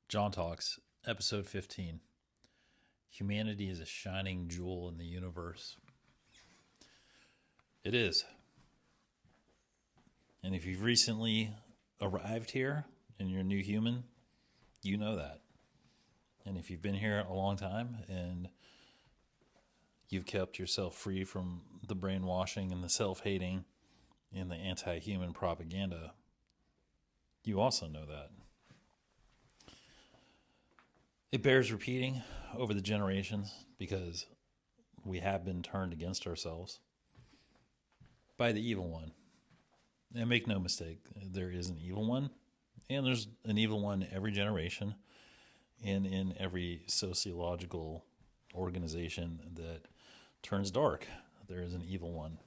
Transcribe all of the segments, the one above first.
John Talks, episode 15. Humanity is a shining jewel in the universe. It is. And if you've recently arrived here and you're a new human, you know that. And if you've been here a long time and you've kept yourself free from the brainwashing and the self-hating and the anti-human propaganda, you also know that. It bears repeating over the generations because we have been turned against ourselves by the evil one. And make no mistake, there is an evil one, and there's an evil one every generation and in every sociological organization that turns dark. There is an evil one.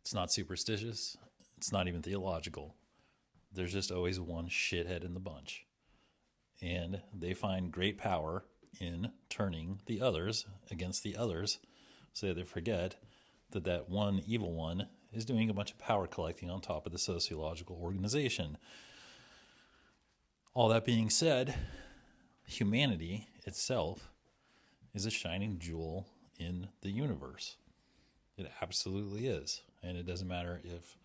It's not superstitious. It's not even theological. There's just always one shithead in the bunch. And they find great power in turning the others against the others, so they forget that that one evil one is doing a bunch of power collecting on top of the sociological organization. All that being said, humanity itself is a shining jewel in the universe. It absolutely is. And it doesn't matter if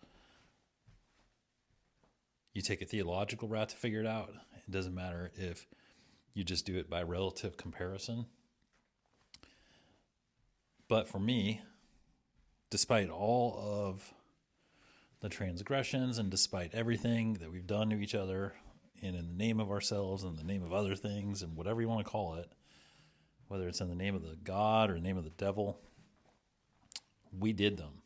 you take a theological route to figure it out. It doesn't matter if you just do it by relative comparison. But for me, despite all of the transgressions and despite everything that we've done to each other and in the name of ourselves and the name of other things and whatever you want to call it, whether it's in the name of the God or the name of the devil, we did them.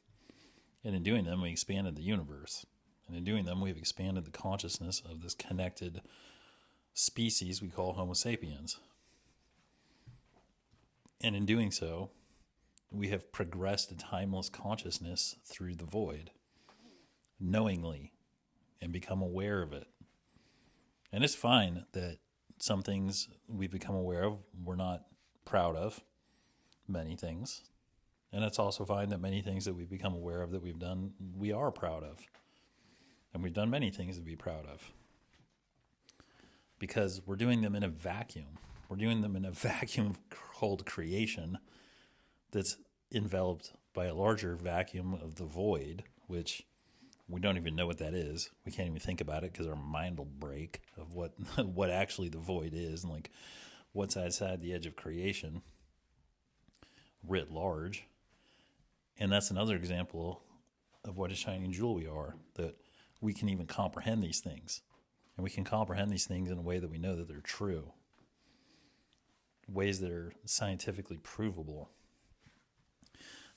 And in doing them, we expanded the universe. And in doing them, we've expanded the consciousness of this connected species we call Homo sapiens. And in doing so, we have progressed a timeless consciousness through the void, knowingly, and become aware of it. And it's fine that some things we've become aware of we're not proud of, many things. And it's also fine that many things that we've become aware of that we've done, we are proud of. And we've done many things to be proud of. Because we're doing them in a vacuum. We're doing them in a vacuum called creation that's enveloped by a larger vacuum of the void, which we don't even know what that is. We can't even think about it because our mind will break of what what actually the void is and like what's outside the edge of creation writ large. And that's another example of what a shining jewel we are, that we can even comprehend these things. And we can comprehend these things in a way that we know that they're true. Ways that are scientifically provable.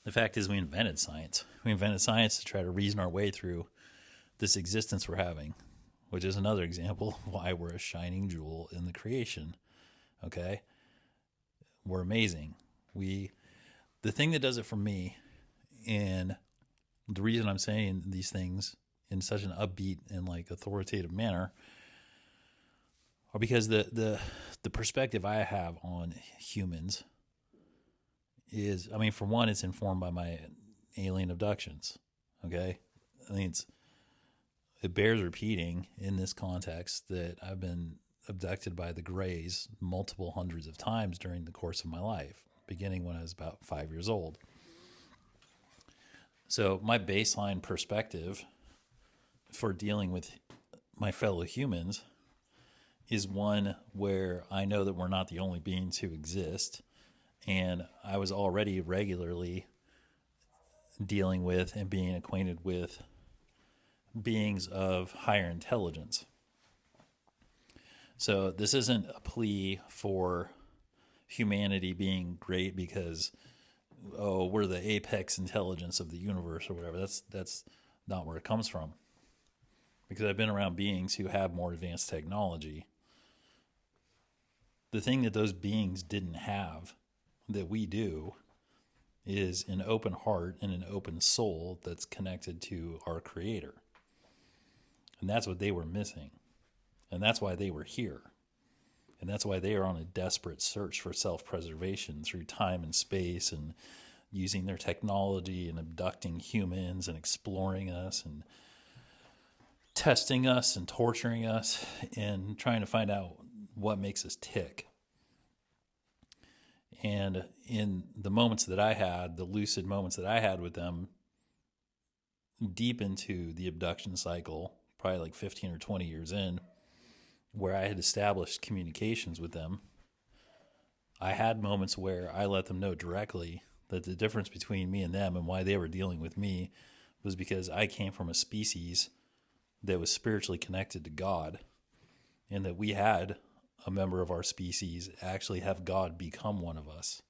The fact is we invented science. We invented science to try to reason our way through this existence we're having, which is another example of why we're a shining jewel in the creation. Okay? We're amazing. The thing that does it for me, and the reason I'm saying these things in such an upbeat and like authoritative manner, or because the perspective I have on humans is, I mean, for one, it's informed by my alien abductions. Okay, I mean, it bears repeating in this context that I've been abducted by the Greys multiple hundreds of times during the course of my life, beginning when I was about 5 years old. So my baseline perspective for dealing with my fellow humans is one where I know that we're not the only beings who exist, and I was already regularly dealing with and being acquainted with beings of higher intelligence. So this isn't a plea for humanity being great because, oh, we're the apex intelligence of the universe or whatever. That's not where it comes from. Because I've been around beings who have more advanced technology. The thing that those beings didn't have that we do is an open heart and an open soul that's connected to our Creator. And that's what they were missing. And that's why they were here. And that's why they are on a desperate search for self-preservation through time and space and using their technology and abducting humans and exploring us and testing us and torturing us and trying to find out what makes us tick. And in the moments that I had, the lucid moments that I had with them, deep into the abduction cycle, probably like 15 or 20 years in, where I had established communications with them, I had moments where I let them know directly that the difference between me and them and why they were dealing with me was because I came from a species that was spiritually connected to God, and that we had a member of our species actually have God become one of us,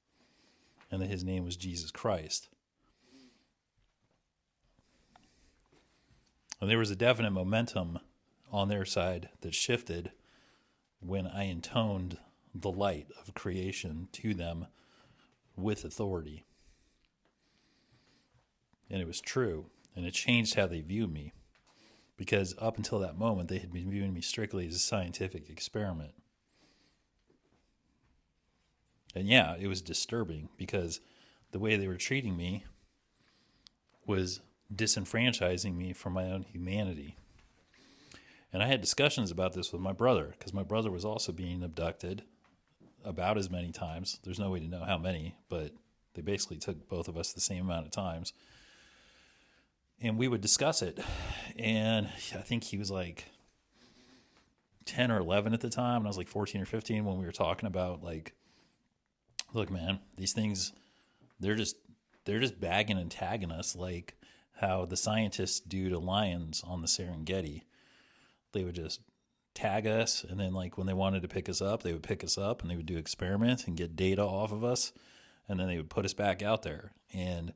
and that his name was Jesus Christ. And there was a definite momentum on their side that shifted when I intoned the light of creation to them with authority. And it was true, and it changed how they viewed me, because up until that moment, they had been viewing me strictly as a scientific experiment. And yeah, it was disturbing, because the way they were treating me was disenfranchising me from my own humanity. And I had discussions about this with my brother, because my brother was also being abducted about as many times. There's no way to know how many, but they basically took both of us the same amount of times. And we would discuss it. And I think he was like 10 or 11 at the time, and I was like 14 or 15 when we were talking about, like, look, man, these things, they're just bagging and tagging us, like how the scientists do to lions on the Serengeti. They would just tag us, and then, like, when they wanted to pick us up, they would pick us up and they would do experiments and get data off of us, and then they would put us back out there. And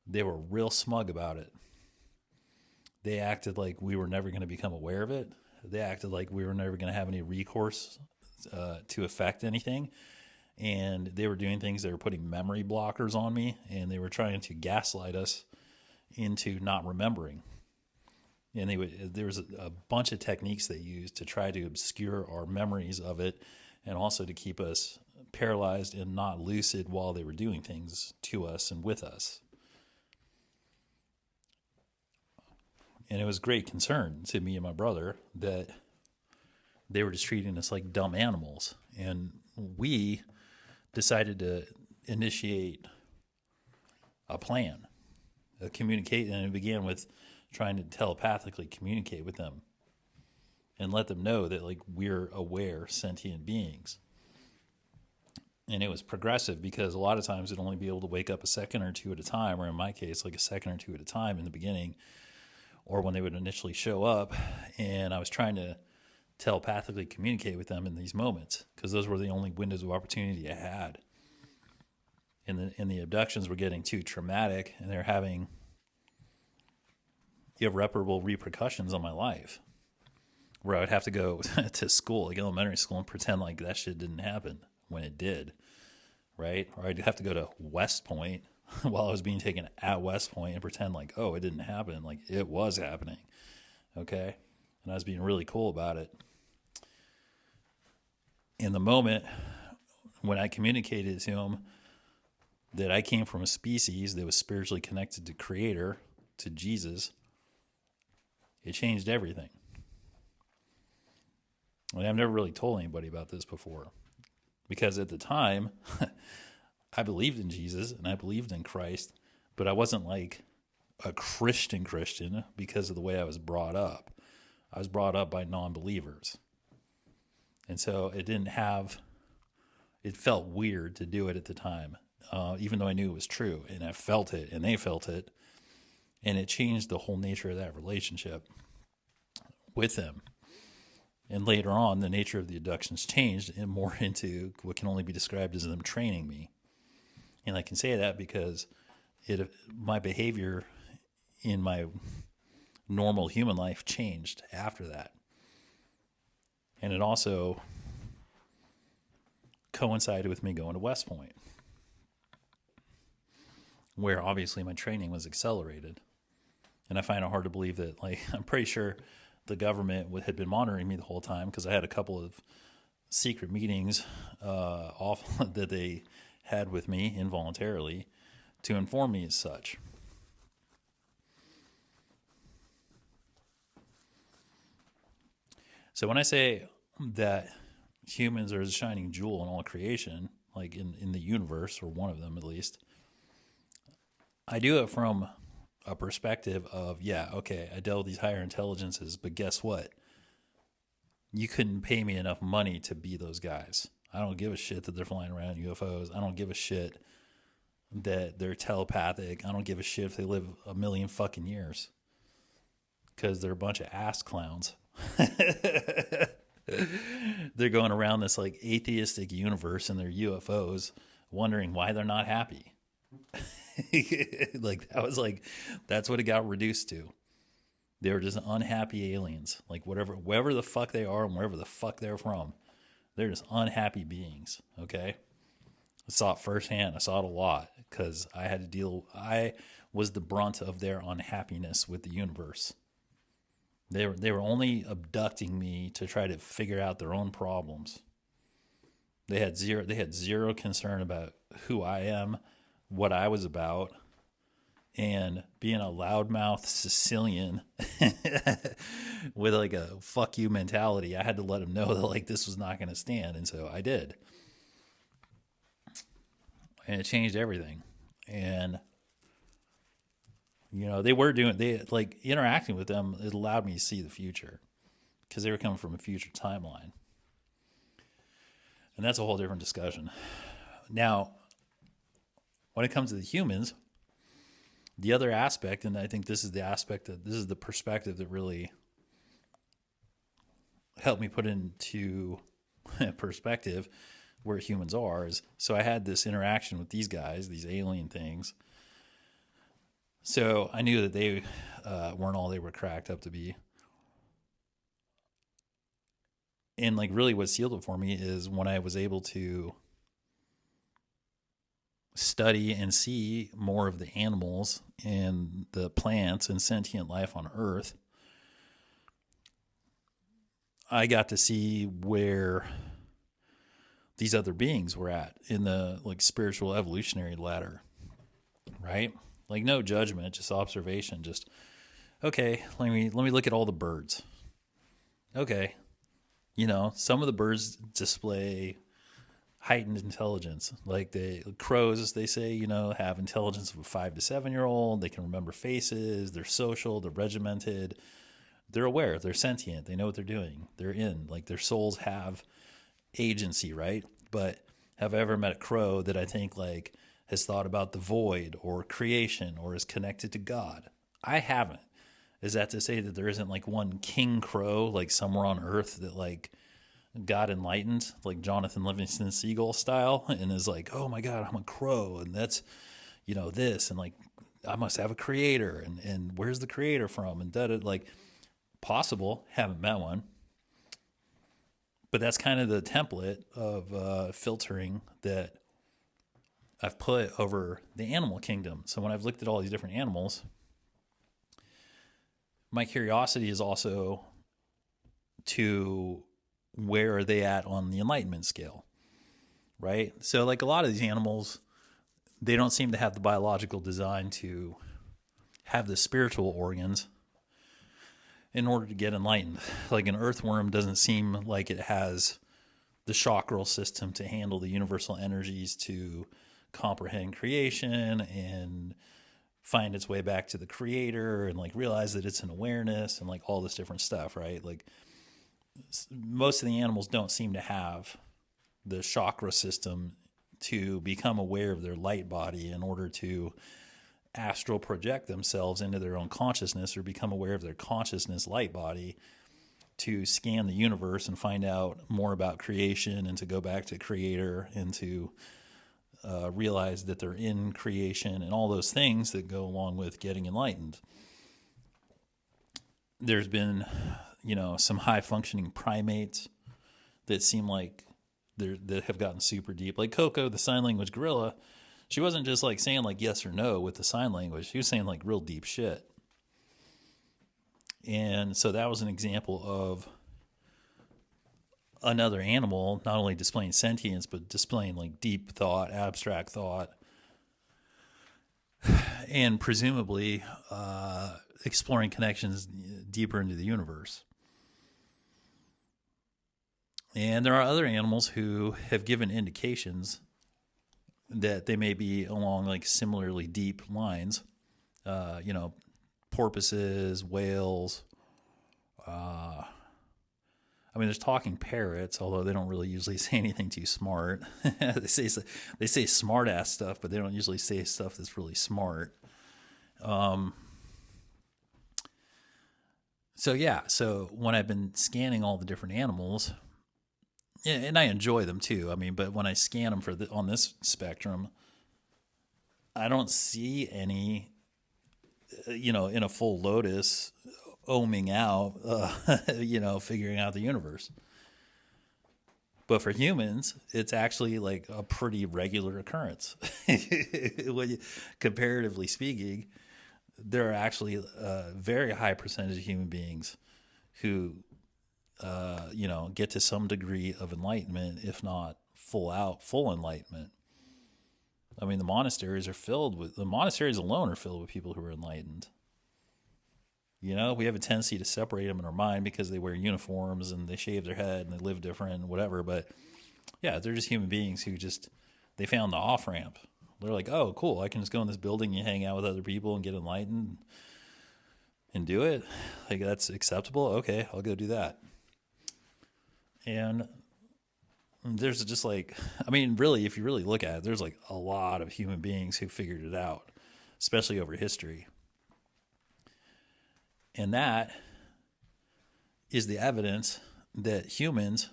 they were real smug about it. They acted like we were never going to become aware of it. They acted like we were never going to have any recourse to affect anything. And they were doing things. They were putting memory blockers on me, and they were trying to gaslight us into not remembering. And there was a bunch of techniques they used to try to obscure our memories of it, and also to keep us paralyzed and not lucid while they were doing things to us and with us. And it was great concern to me and my brother that they were just treating us like dumb animals. And we decided to initiate a plan, a communicate, and it began with trying to telepathically communicate with them and let them know that, like, we're aware sentient beings. And it was progressive, because a lot of times it'd only be able to wake up a second or two at a time, or in my case, like a second or two at a time in the beginning, or when they would initially show up. And I was trying to telepathically communicate with them in these moments, because those were the only windows of opportunity I had. And the abductions were getting too traumatic, and they're having irreparable repercussions on my life, where I would have to go to school, like elementary school, and pretend like that shit didn't happen when it did, right? Or I'd have to go to West Point while I was being taken at West Point and pretend like, oh, it didn't happen, like it was happening, okay? And I was being really cool about it. In the moment when I communicated to him that I came from a species that was spiritually connected to Creator, to Jesus, it changed everything. And I've never really told anybody about this before, because at the time, I believed in Jesus and I believed in Christ, but I wasn't like a Christian because of the way I was brought up. I was brought up by non-believers. And so it felt weird to do it at the time, even though I knew it was true, and I felt it and they felt it. And it changed the whole nature of that relationship with them. And later on, the nature of the abductions changed and more into what can only be described as them training me. And I can say that because my behavior in my normal human life changed after that. And it also coincided with me going to West Point, where obviously my training was accelerated. And I find it hard to believe that, like, I'm pretty sure the government had been monitoring me the whole time, because I had a couple of secret meetings that they had with me involuntarily to inform me as such. So when I say that humans are the shining jewel in all creation, like in the universe, or one of them at least. I do it from a perspective of, yeah, okay, I dealt with these higher intelligences, but guess what? You couldn't pay me enough money to be those guys. I don't give a shit that they're flying around UFOs. I don't give a shit that they're telepathic. I don't give a shit if they live a million fucking years, because they're a bunch of ass clowns. They're going around this like atheistic universe in their UFOs, wondering why they're not happy. That's what it got reduced to. They were just unhappy aliens. Like wherever the fuck they are and wherever the fuck they're from, they're just unhappy beings. Okay. I saw it firsthand. I saw it a lot because I was the brunt of their unhappiness with the universe. They were only abducting me to try to figure out their own problems. They had zero concern about who I am, what I was about, and being a loudmouth Sicilian with like a fuck you mentality. I had to let them know that like this was not going to stand, and so I did. And it changed everything. And they like interacting with them. It allowed me to see the future because they were coming from a future timeline. And that's a whole different discussion. Now, when it comes to the humans, the other aspect, and I think this is the perspective that really helped me put into perspective where humans are, is so I had this interaction with these guys, these alien things. So I knew that they weren't all they were cracked up to be. And like really what sealed it for me is when I was able to study and see more of the animals and the plants and sentient life on Earth, I got to see where these other beings were at in the like spiritual evolutionary ladder, right? Like no judgment, just observation. Just okay. Let me look at all the birds. Okay, some of the birds display heightened intelligence. Like crows, they say, have intelligence of a 5 to 7 year old. They can remember faces. They're social. They're regimented. They're aware. They're sentient. They know what they're doing. They're in. Like their souls have agency, right? But have I ever met a crow that I think like has thought about the void or creation or is connected to God? I haven't. Is that to say that there isn't like one king crow like somewhere on Earth that like got enlightened, like Jonathan Livingston Seagull style, and is like, oh my God, I'm a crow, and that's this, and like I must have a creator, and where's the creator from, and like possible, haven't met one. But that's kind of the template of filtering that I've put over the animal kingdom. So when I've looked at all these different animals, my curiosity is also to where are they at on the enlightenment scale, right? So like a lot of these animals, they don't seem to have the biological design to have the spiritual organs in order to get enlightened. Like an earthworm doesn't seem like it has the chakral system to handle the universal energies to comprehend creation and find its way back to the creator and like realize that it's an awareness and like all this different stuff, right? Like most of the animals don't seem to have the chakra system to become aware of their light body in order to astral project themselves into their own consciousness or become aware of their consciousness light body to scan the universe and find out more about creation and to go back to creator and to realize that they're in creation and all those things that go along with getting enlightened. There's been, some high functioning primates that seem like that have gotten super deep. Like Coco, the sign language gorilla, she wasn't just like saying like yes or no with the sign language. She was saying like real deep shit. And so that was an example of another animal not only displaying sentience, but displaying like deep thought, abstract thought, and presumably exploring connections deeper into the universe. And there are other animals who have given indications that they may be along like similarly deep lines. Porpoises, whales. There's talking parrots, although they don't really usually say anything too smart. they say smart ass stuff, but they don't usually say stuff that's really smart. So when I've been scanning all the different animals, and I enjoy them too. But when I scan them on this spectrum, I don't see any, in a full lotus, oming out, figuring out the universe. But for humans, it's actually like a pretty regular occurrence. Comparatively speaking, there are actually a very high percentage of human beings who, get to some degree of enlightenment, if not full enlightenment. The monasteries alone are filled with people who are enlightened. We have a tendency to separate them in our mind because they wear uniforms and they shave their head and they live different and whatever. But yeah, they're just human beings who they found the off ramp. They're like, oh, cool, I can just go in this building and hang out with other people and get enlightened and do it. Like, that's acceptable. Okay, I'll go do that. And there's just really, if you really look at it, there's like a lot of human beings who figured it out, especially over history. And that is the evidence that humans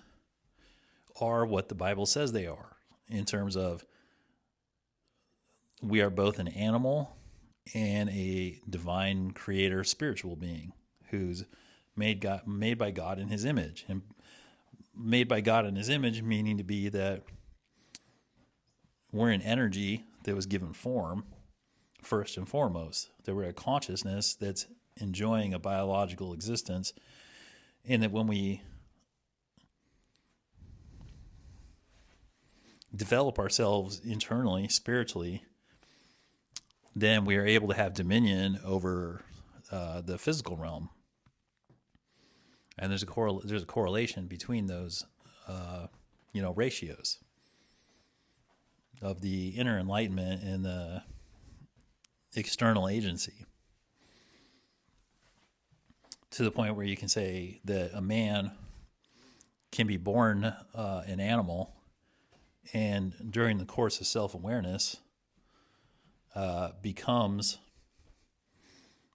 are what the Bible says they are, in terms of we are both an animal and a divine creator spiritual being who's made by God in his image. And made by God in his image, meaning to be that we're an energy that was given form first and foremost, that we're a consciousness that's enjoying a biological existence, and that when we develop ourselves internally, spiritually, then we are able to have dominion over the physical realm. And there's a correlation between those, ratios of the inner enlightenment and the external agency, to the point where you can say that a man can be born an animal, and during the course of self-awareness becomes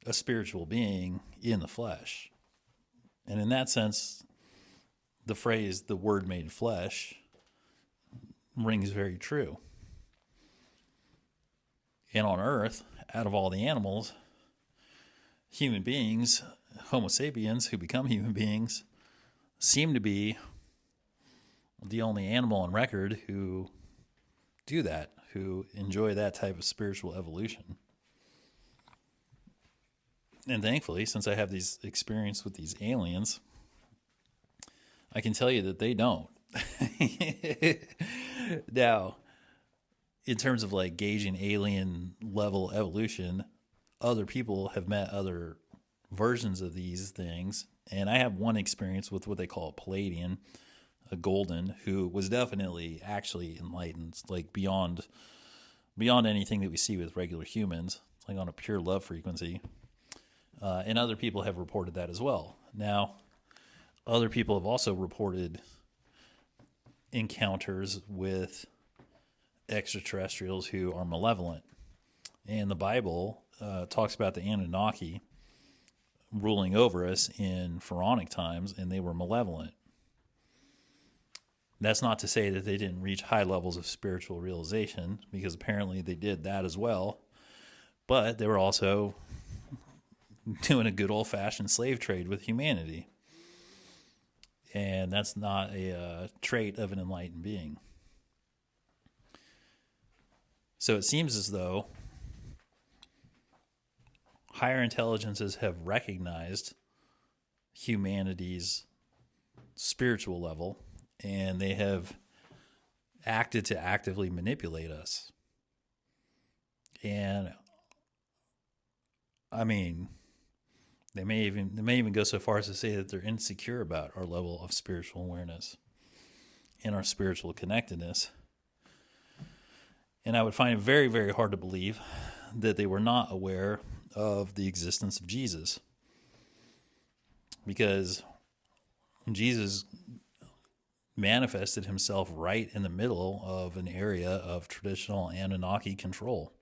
a spiritual being in the flesh. And in that sense, the phrase, the word made flesh, rings very true. And on earth, out of all the animals, human beings, Homo sapiens, who become human beings, seem to be the only animal on record who do that, who enjoy that type of spiritual evolution. And thankfully, since I have these experience with these aliens, I can tell you that they don't. Now, in terms of like gauging alien level evolution, other people have met other versions of these things. And I have one experience with what they call a Palladian, a golden, who was definitely actually enlightened, like beyond anything that we see with regular humans, like on a pure love frequency. And other people have reported that as well. Now, other people have also reported encounters with extraterrestrials who are malevolent. And the Bible talks about the Anunnaki ruling over us in pharaonic times, and they were malevolent. That's not to say that they didn't reach high levels of spiritual realization, because apparently they did that as well. But they were also doing a good old-fashioned slave trade with humanity. And that's not a trait of an enlightened being. So it seems as though higher intelligences have recognized humanity's spiritual level, and they have acted to actively manipulate us. And they may even go so far as to say that they're insecure about our level of spiritual awareness. in our spiritual connectedness. And I would find it very, very hard to believe that they were not aware of the existence of Jesus. Because Jesus manifested himself right in the middle of an area of traditional Anunnaki control.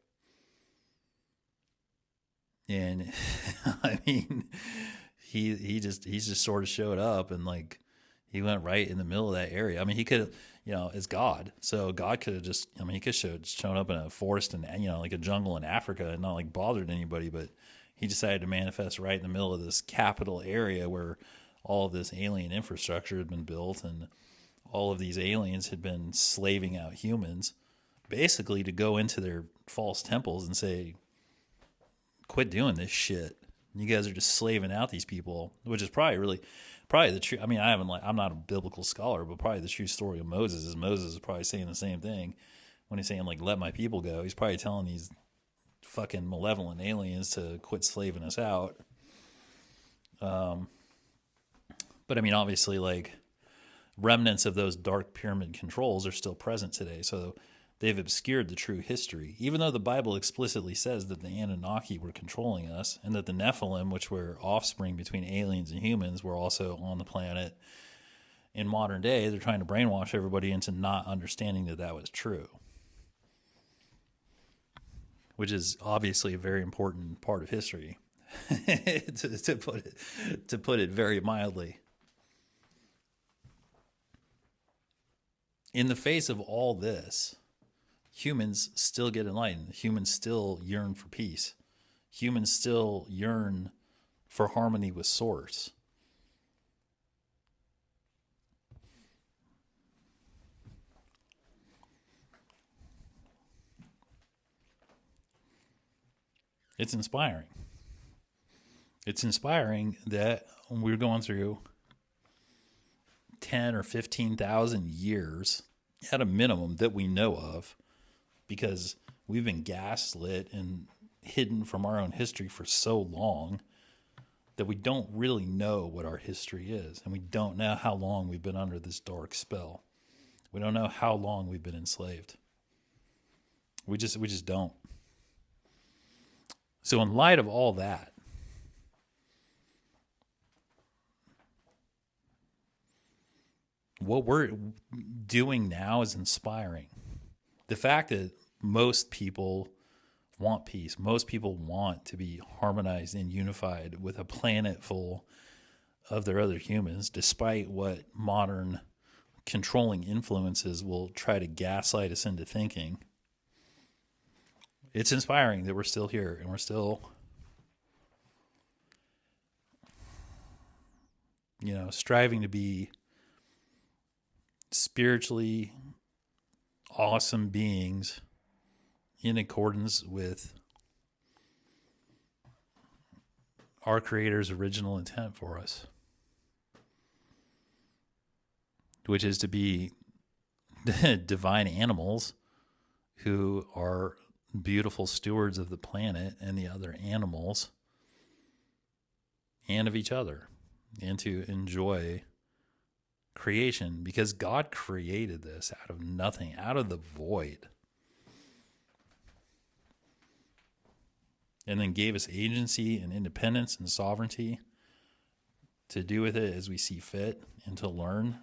And I mean, he just sort of showed up, and like he went right in the middle of that area. I mean, he could have, it's God. So God could have just, he could have shown up in a forest and, like a jungle in Africa and not like bothered anybody, but he decided to manifest right in the middle of this capital area where all of this alien infrastructure had been built, and all of these aliens had been slaving out humans, basically to go into their false temples and say, quit doing this shit. You guys are just slaving out these people, which is probably the true. I mean, I'm not a biblical scholar, but probably the true story of Moses is probably saying the same thing when he's saying, like, let my people go. He's probably telling these fucking malevolent aliens to quit slaving us out. But I mean, obviously, like, remnants of those dark pyramid controls are still present today. So they've obscured the true history, even though the Bible explicitly says that the Anunnaki were controlling us, and that the Nephilim, which were offspring between aliens and humans, were also on the planet. In modern day, they're trying to brainwash everybody into not understanding that that was true, which is obviously a very important part of history, to put it very mildly. In the face of all this, humans still get enlightened. Humans still yearn for peace. Humans still yearn for harmony with Source. It's inspiring. It's inspiring that we're going through 10 or 15,000 years at a minimum that we know of, because we've been gaslit and hidden from our own history for so long that we don't really know what our history is. And we don't know how long we've been under this dark spell. We don't know how long we've been enslaved. We just don't. So in light of all that, what we're doing now is inspiring. The fact that most people want peace, most people want to be harmonized and unified with a planet full of their other humans, despite what modern controlling influences will try to gaslight us into thinking. It's inspiring that we're still here and we're still, striving to be spiritually awesome beings in accordance with our Creator's original intent for us, which is to be divine animals who are beautiful stewards of the planet and the other animals and of each other, and to enjoy creation, because God created this out of nothing, out of the void, and then gave us agency and independence and sovereignty to do with it as we see fit, and to learn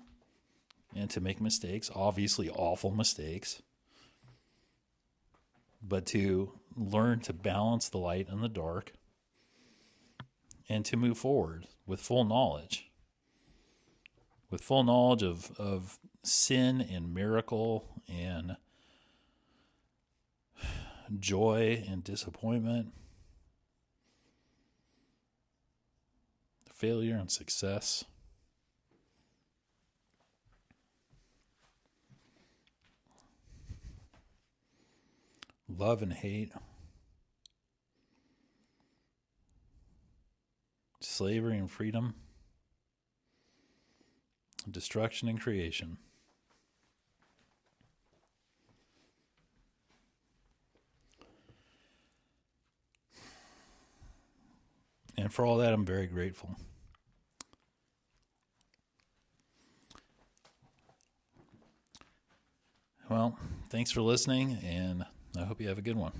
and to make mistakes, obviously awful mistakes, but to learn to balance the light and the dark, and to move forward with full knowledge. With full knowledge of sin and miracle and joy and disappointment, failure and success. Love and hate. Slavery and freedom. Destruction and creation. And for all that, I'm very grateful. Well, thanks for listening, and I hope you have a good one.